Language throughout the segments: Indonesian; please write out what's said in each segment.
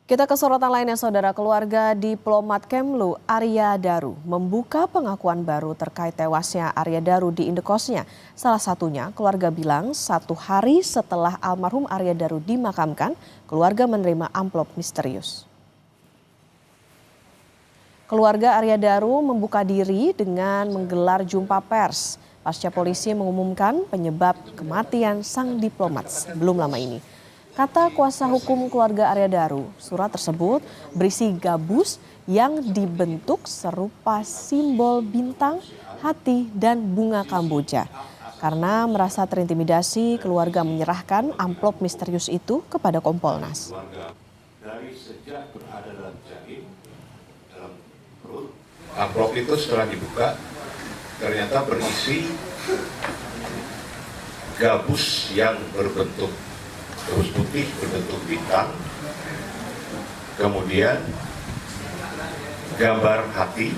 Kita ke sorotan lainnya, saudara. Keluarga diplomat Kemlu Arya Daru membuka pengakuan baru terkait tewasnya Arya Daru di indekosnya. Salah satunya, keluarga bilang 1 hari setelah almarhum Arya Daru dimakamkan, keluarga menerima amplop misterius. Keluarga Arya Daru membuka diri dengan menggelar jumpa pers pasca polisi mengumumkan penyebab kematian sang diplomat belum lama ini. Kata kuasa hukum keluarga Arya Daru, surat tersebut berisi gabus yang dibentuk serupa simbol bintang, hati, dan bunga Kamboja. Karena merasa terintimidasi, keluarga menyerahkan amplop misterius itu kepada Kompolnas. Dari sejak berada dalam janin, dalam perut, amplop itu setelah dibuka, ternyata berisi gabus yang berbentuk gabus putih berbentuk bintang, kemudian gambar hati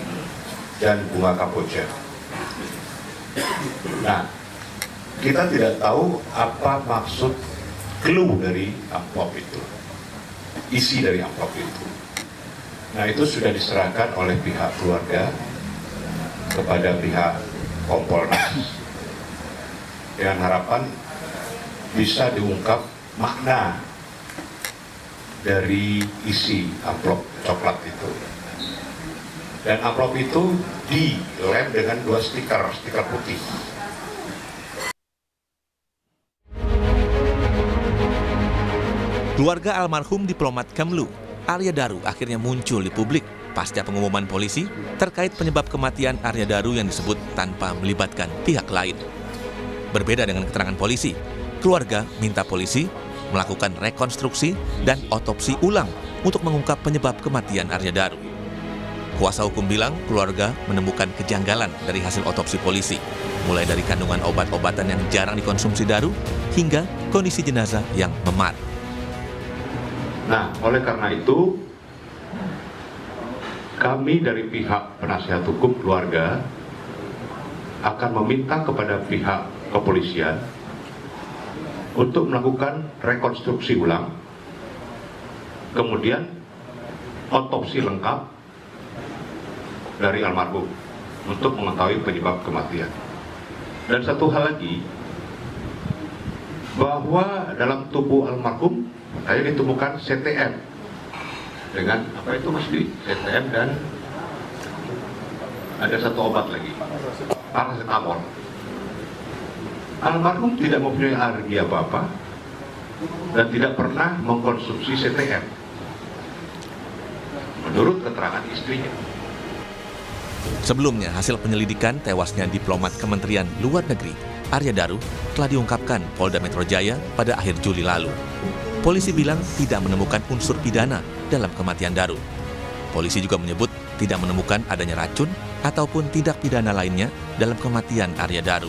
dan bunga Kamboja. Nah, kita tidak tahu apa maksud clue dari amplop itu, isi dari amplop itu. Nah, itu sudah diserahkan oleh pihak keluarga kepada pihak Kompolnas dengan harapan bisa diungkap makna dari isi amplop coklat itu. Dan amplop itu dilem dengan 2 stiker putih. Keluarga almarhum diplomat Kemlu Arya Daru akhirnya muncul di publik pasca pengumuman polisi terkait penyebab kematian Arya Daru yang disebut tanpa melibatkan pihak lain. Berbeda dengan keterangan polisi, keluarga minta polisi melakukan rekonstruksi dan otopsi ulang untuk mengungkap penyebab kematian Arya Daru. Kuasa hukum bilang keluarga menemukan kejanggalan dari hasil otopsi polisi, mulai dari kandungan obat-obatan yang jarang dikonsumsi Daru hingga kondisi jenazah yang memar. Nah, oleh karena itu, kami dari pihak penasihat hukum keluarga akan meminta kepada pihak kepolisian untuk melakukan rekonstruksi ulang, kemudian otopsi lengkap dari almarhum untuk mengetahui penyebab kematian. Dan satu hal lagi, bahwa dalam tubuh almarhum ditemukan CTM dengan apa itu Mas Dwi? CTM dan ada satu obat lagi, paracetamol. Almarhum tidak mempunyai alergi apa-apa dan tidak pernah mengkonsumsi CTM menurut keterangan istrinya. Sebelumnya, hasil penyelidikan tewasnya diplomat Kementerian Luar Negeri Arya Daru telah diungkapkan Polda Metro Jaya pada akhir Juli lalu. Polisi bilang tidak menemukan unsur pidana dalam kematian Daru. Polisi juga menyebut tidak menemukan adanya racun ataupun tindak pidana lainnya dalam kematian Arya Daru.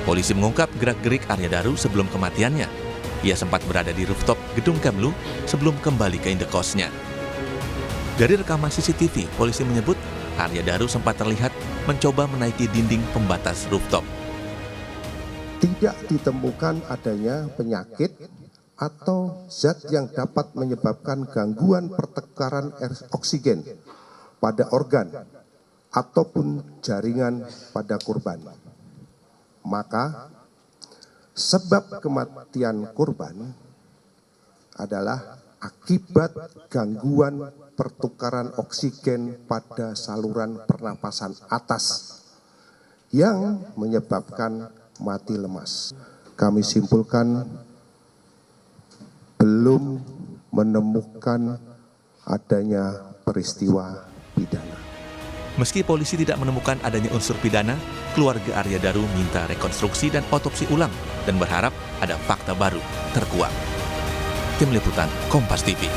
Polisi mengungkap gerak-gerik Arya Daru sebelum kematiannya. Ia sempat berada di rooftop gedung Kemlu sebelum kembali ke indekosnya. Dari rekaman CCTV, polisi menyebut Arya Daru sempat terlihat mencoba menaiki dinding pembatas rooftop. Tidak ditemukan adanya penyakit atau zat yang dapat menyebabkan gangguan pertukaran oksigen pada organ ataupun jaringan pada korban. Maka sebab kematian korban adalah akibat gangguan pertukaran oksigen pada saluran pernapasan atas yang menyebabkan mati lemas. Kami simpulkan belum menemukan adanya peristiwa pidana. Meski polisi tidak menemukan adanya unsur pidana, keluarga Arya Daru minta rekonstruksi dan otopsi ulang dan berharap ada fakta baru terkuak. Tim Liputan Kompas TV.